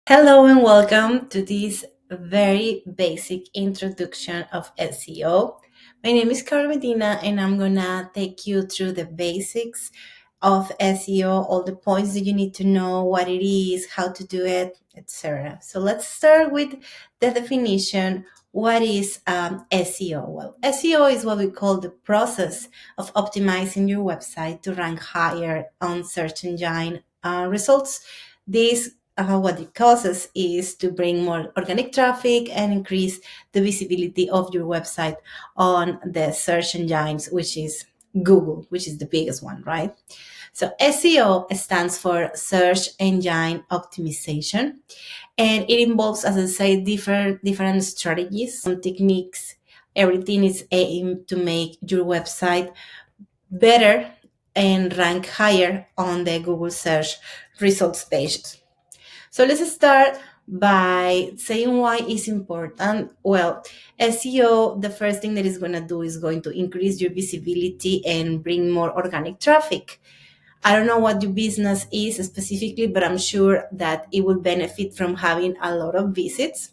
Hello and welcome to this very basic introduction of SEO. My name is Carla Medina and I'm gonna take you through the basics of SEO, all the points that you need to know, what it is, how to do it, etc. So let's start with the definition. What is SEO? Well, SEO is what we call the process of optimizing your website to rank higher on search engine results. This what it causes is to bring more organic traffic and increase the visibility of your website on the search engines, which is Google, which is the biggest one, right? So SEO stands for search engine optimization, and it involves, as I say, different strategies, some techniques. Everything is aimed to make your website better and rank higher on the Google search results pages. So let's start by saying why it's important. Well, SEO, the first thing that it's going to do is going to increase your visibility and bring more organic traffic. I don't know what your business is specifically, but I'm sure that it will benefit from having a lot of visits,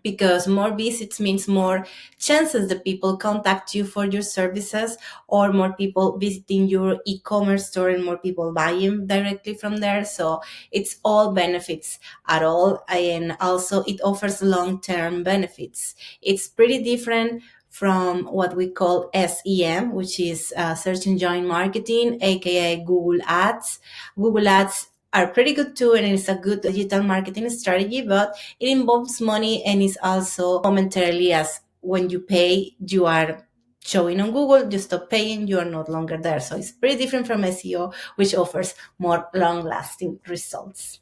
because more visits means more chances that people contact you for your services, or more people visiting your e-commerce store and more people buying directly from there. So it's all benefits at all, and also it offers long-term benefits. It's pretty different from what we call SEM, which is search engine marketing, aka Google Ads. Google Ads are pretty good too, and it's a good digital marketing strategy, but it involves money and is also momentarily, as when you pay, you are showing on Google, you stop paying, you are no longer there. So it's pretty different from SEO, which offers more long lasting results.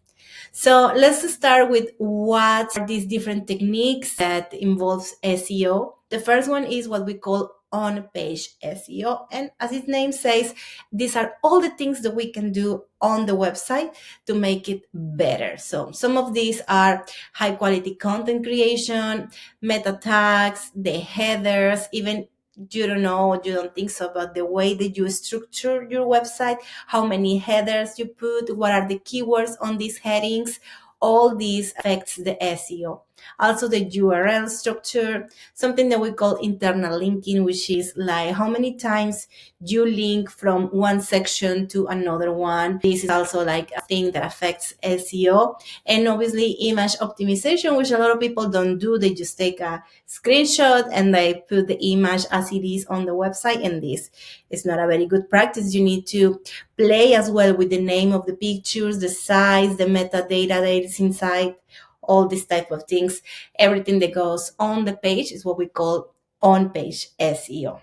So let's start with what are these different techniques that involves SEO. The first one is what we call on-page SEO. And as its name says, these are all the things that we can do on the website to make it better. So some of these are high quality content creation, meta tags, the headers, even you don't know, you don't think so about the way that you structure your website, how many headers you put, what are the keywords on these headings. All these affects the SEO. Also the URL structure, something that we call internal linking, which is like how many times you link from one section to another one. This is also like a thing that affects SEO. And obviously image optimization, which a lot of people don't do. They just take a screenshot and they put the image as it is on the website, and this is not a very good practice. You need to play as well with the name of the pictures, the size, the metadata that is inside, all these type of things. Everything that goes on the page is what we call on-page SEO.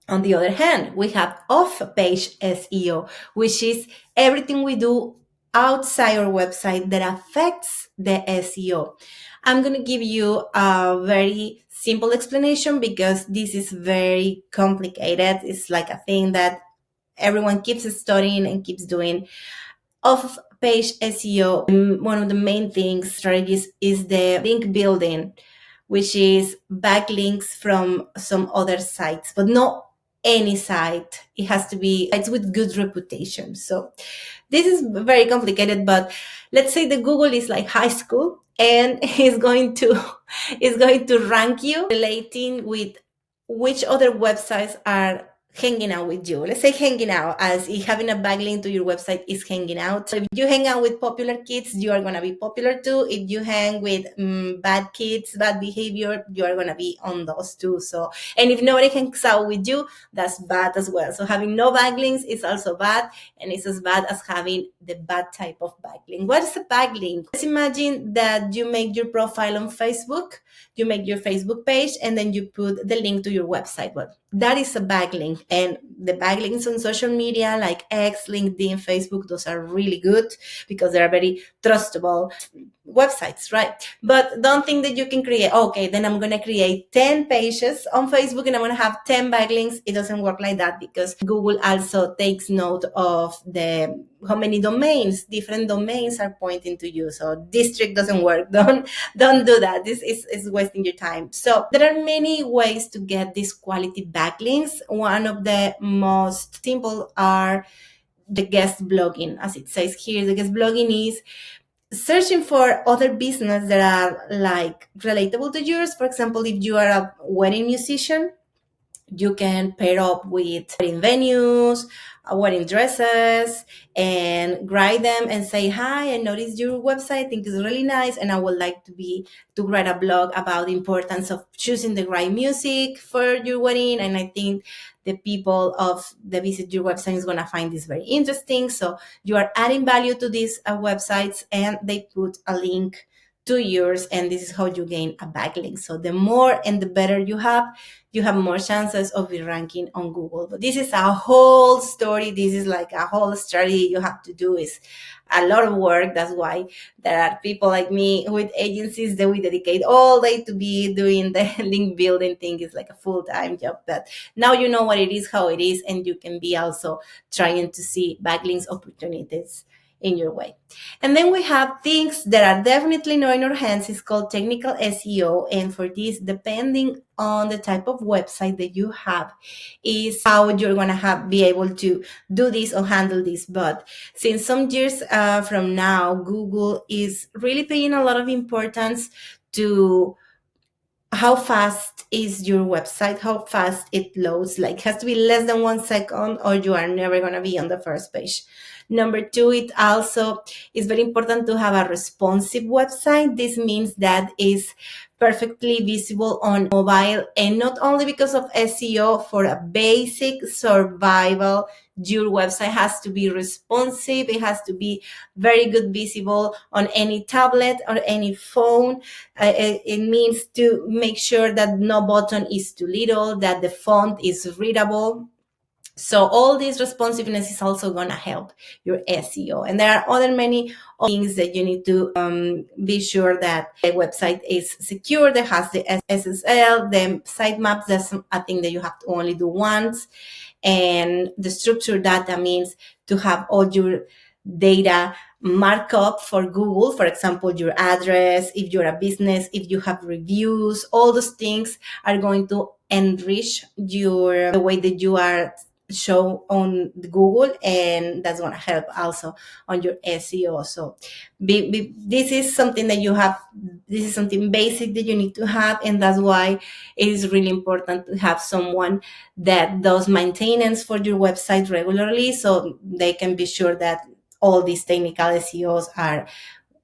On the other hand, we have off-page SEO, which is everything we do outside our website that affects the SEO. I'm going to give you a very simple explanation because this is very complicated. It's like a thing that everyone keeps studying and keeps doing. Off-page SEO, one of the main things, strategies, is the link building, which is backlinks from some other sites, but not any site. It has to be sites with good reputation. So this is very complicated, but let's say that Google is like high school and is going to rank you relating with which other websites are hanging out with you. Let's say hanging out, as if having a backlink to your website is hanging out. So if you hang out with popular kids, you are going to be popular too. If you hang with bad kids, bad behavior, you are going to be on those too. So, and if nobody hangs out with you, that's bad as well. So having no backlinks is also bad, and it's as bad as having the bad type of backlink. What is a backlink? Let's imagine that you make your profile on Facebook, you make your Facebook page, and then you put the link to your website. Well, that is a backlink. And the backlinks on social media like X, LinkedIn, Facebook, those are really good because they are very trustable websites, right? But don't think that you can create, okay, then I'm going to create 10 pages on Facebook and I'm going to have 10 backlinks. It doesn't work like that, because Google also takes note of how many domains, different domains are pointing to you. So this trick doesn't work. Don't do that. This is wasting your time. So there are many ways to get these quality backlinks. One of the most simple are the guest blogging. As it says here, the guest blogging is searching for other business that are like relatable to yours. For example, if you are a wedding musician, you can pair up with wedding venues, wedding dresses, and write them and say, "Hi, I noticed your website. I think it's really nice, and I would like to write a blog about the importance of choosing the right music for your wedding. And I think the people of the visit your website is gonna find this very interesting." So you are adding value to these websites, and they put a link to yours, and this is how you gain a backlink. So the more and the better you have more chances of be ranking on Google. But this is a whole story. This is like a whole strategy you have to do. Is a lot of work. That's why there are people like me with agencies that we dedicate all day to be doing the link building thing. It's like a full-time job. But now you know what it is, how it is, and you can be also trying to see backlinks opportunities in your way. And then we have things that are definitely not in our hands. It's called technical SEO. And for this, depending on the type of website that you have, is how you're going to be able to do this or handle this. But since some years from now, Google is really paying a lot of importance to how fast is your website, how fast it loads. Like, it has to be less than 1 second or you are never going to be on the first page. Number two, it also is very important to have a responsive website. This means that is perfectly visible on mobile, and not only because of SEO. For a basic survival, your website has to be responsive. It has to be very good visible on any tablet or any phone. It means to make sure that no button is too little, that the font is readable. So all this responsiveness is also going to help your SEO. And there are other many things that you need to be sure that the website is secure, that has the SSL, the sitemaps. That's a thing that you have to only do once. And the structured data means to have all your data markup for Google. For example, your address, if you're a business, if you have reviews, all those things are going to enrich the way that you are show on Google, and that's going to help also on your SEO. So this is something that you have. This is something basic that you need to have, and that's why it is really important to have someone that does maintenance for your website regularly, so they can be sure that all these technical SEOs are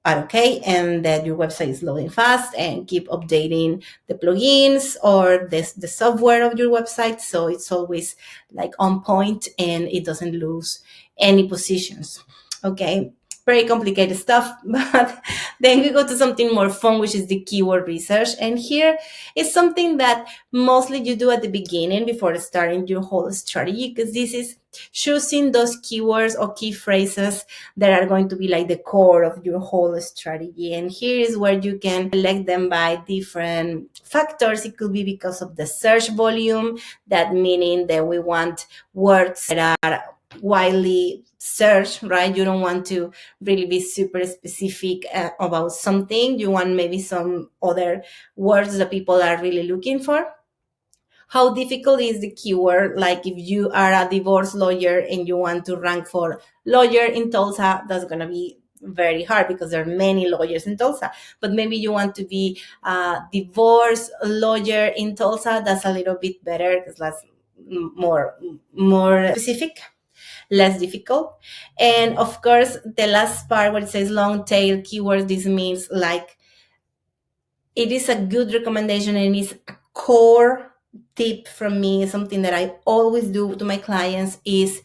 okay, and that your website is loading fast, and keep updating the plugins or the software of your website, so it's always like on point and it doesn't lose any positions. Okay, very complicated stuff. But then we go to something more fun, which is the keyword research. And here is something that mostly you do at the beginning before starting your whole strategy, because this is choosing those keywords or key phrases that are going to be like the core of your whole strategy. And here is where you can select them by different factors. It could be because of the search volume, that meaning that we want words that are widely searched, right? You don't want to really be super specific about something. You want maybe some other words that people are really looking for. How difficult is the keyword? Like, if you are a divorce lawyer and you want to rank for lawyer in Tulsa, that's going to be very hard because there are many lawyers in Tulsa. But maybe you want to be a divorce lawyer in Tulsa. That's a little bit better because that's more specific, less difficult. And of course, the last part where it says long tail keywords, this means like it is a good recommendation and it's a core tip from me. Something that I always do to my clients is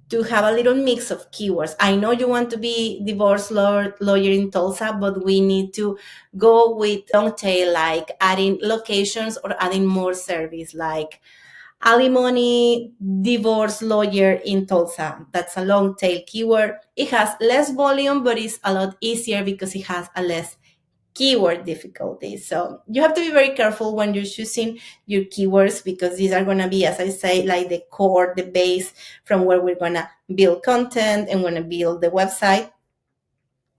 to have a little mix of keywords. I know you want to be divorce lawyer in Tulsa, but we need to go with long tail, like adding locations or adding more service, like alimony divorce lawyer in Tulsa. That's a long tail keyword. It has less volume, but it's a lot easier because it has a less keyword difficulty. So you have to be very careful when you're choosing your keywords, because these are going to be, as I say, like the core, the base from where we're going to build content and going to build the website.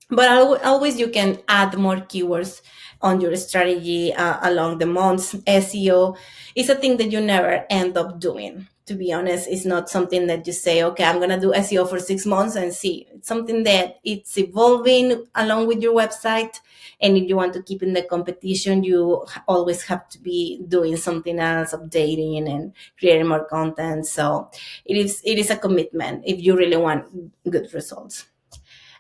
But always you can add more keywords on your strategy along the months. SEO is a thing that you never end up doing. to be honest, it's not something that you say, okay, I'm going to do SEO for 6 months and see. It's something that it's evolving along with your website. And if you want to keep in the competition, you always have to be doing something else, updating and creating more content. So it is a commitment if you really want good results.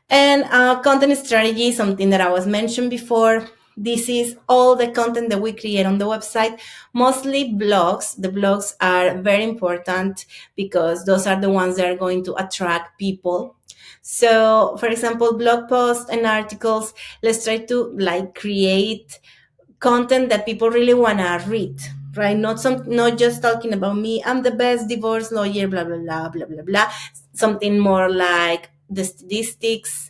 And content strategy, something that I was mentioned before. This is all the content that we create on the website, mostly blogs. The blogs are very important because those are the ones that are going to attract people. So, for example, blog posts and articles, let's try to like create content that people really want to read, right? Not just talking about me, I'm the best divorce lawyer, blah blah blah blah blah blah. Something more like the statistics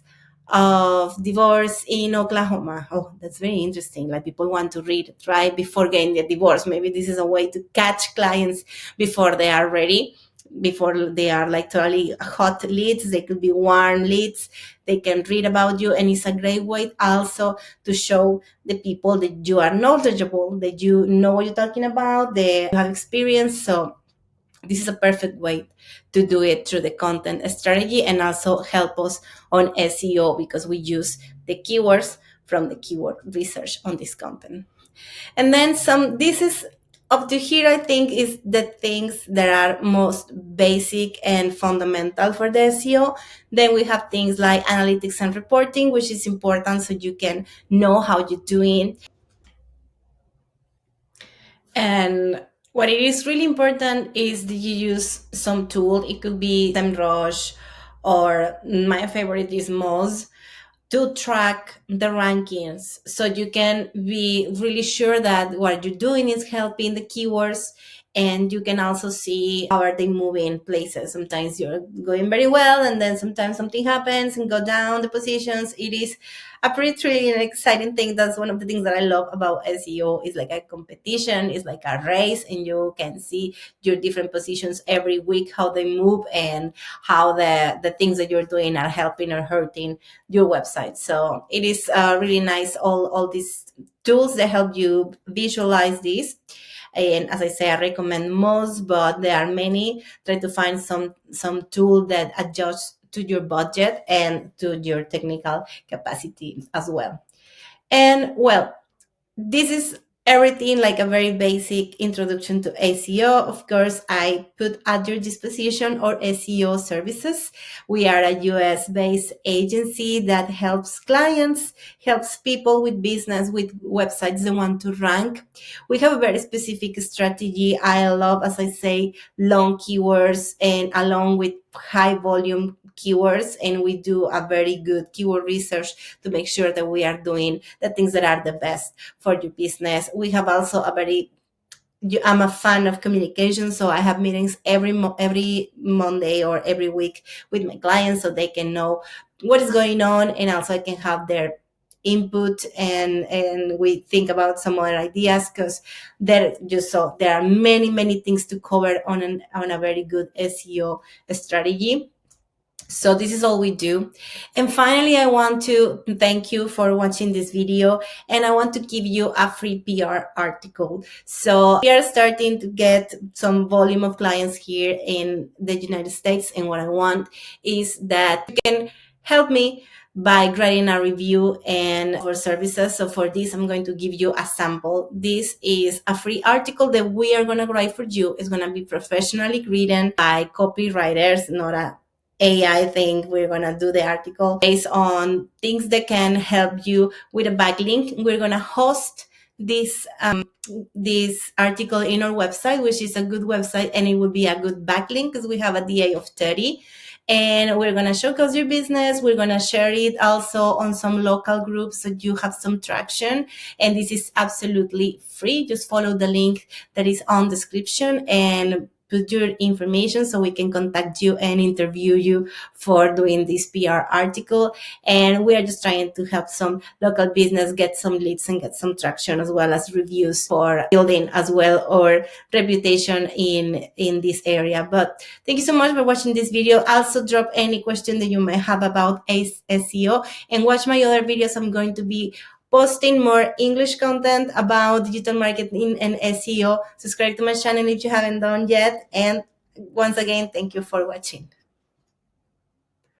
of divorce in Oklahoma. Oh, that's very interesting. Like people want to read it, right, before getting the divorce. Maybe this is a way to catch clients before they are ready, before they are like totally hot leads. They could be warm leads. They can read about you, and it's a great way also to show the people that you are knowledgeable, that you know what you're talking about, that you have experience. So this is a perfect way to do it through the content strategy, and also help us on SEO because we use the keywords from the keyword research on this content. And then this is up to here, I think, is the things that are most basic and fundamental for the SEO. Then we have things like analytics and reporting, which is important so you can know how you're doing. And what it is really important is that you use some tool. It could be SEMrush, or my favorite is Moz, to track the rankings so you can be really sure that what you're doing is helping the keywords. And you can also see how are they moving places. Sometimes you're going very well, and then sometimes something happens and go down the positions. It is a pretty thrilling and exciting thing. That's one of the things that I love about SEO. It's like a competition, it's like a race, and you can see your different positions every week, how they move, and how the things that you're doing are helping or hurting your website. So it is really nice, all these tools that help you visualize this. And as I say, I recommend most, but there are many. Try to find some tool that adjusts to your budget and to your technical capacity as well. And well, this is everything, like a very basic introduction to SEO. Of course, I put at your disposition our SEO services. We are a US based agency that helps clients, helps people with business, with websites they want to rank. We have a very specific strategy. I love, as I say, long keywords and along with high volume keywords, and we do a very good keyword research to make sure that we are doing the things that are the best for your business. We have also I'm a fan of communication, so I have meetings every Monday or every week with my clients so they can know what is going on, and also I can have their input, and we think about some other ideas, because there are many things to cover on a very good SEO strategy. So this is all we do. And finally, I want to thank you for watching this video, and I want to give you a free PR article. So we are starting to get some volume of clients here in the United States, and what I want is that you can help me by writing a review and for services. So for this, I'm going to give you a sample. This is a free article that we are going to write for you. It's going to be professionally written by copywriters, not a AI thing. We're going to do the article based on things that can help you with a backlink. We're going to host this article in our website, which is a good website, and it would be a good backlink because we have a DA of 30. And we're going to showcase your business. We're going to share it also on some local groups so you have some traction. And this is absolutely free. Just follow the link that is on description and put your information so we can contact you and interview you for doing this PR article. And we are just trying to help some local business get some leads and get some traction, as well as reviews for building as well or reputation in this area. But thank you so much for watching this video. Also drop any question that you may have about SEO, and watch my other videos. I'm going to be posting more English content about digital marketing and SEO. Subscribe to my channel if you haven't done yet, and once again, thank you for watching.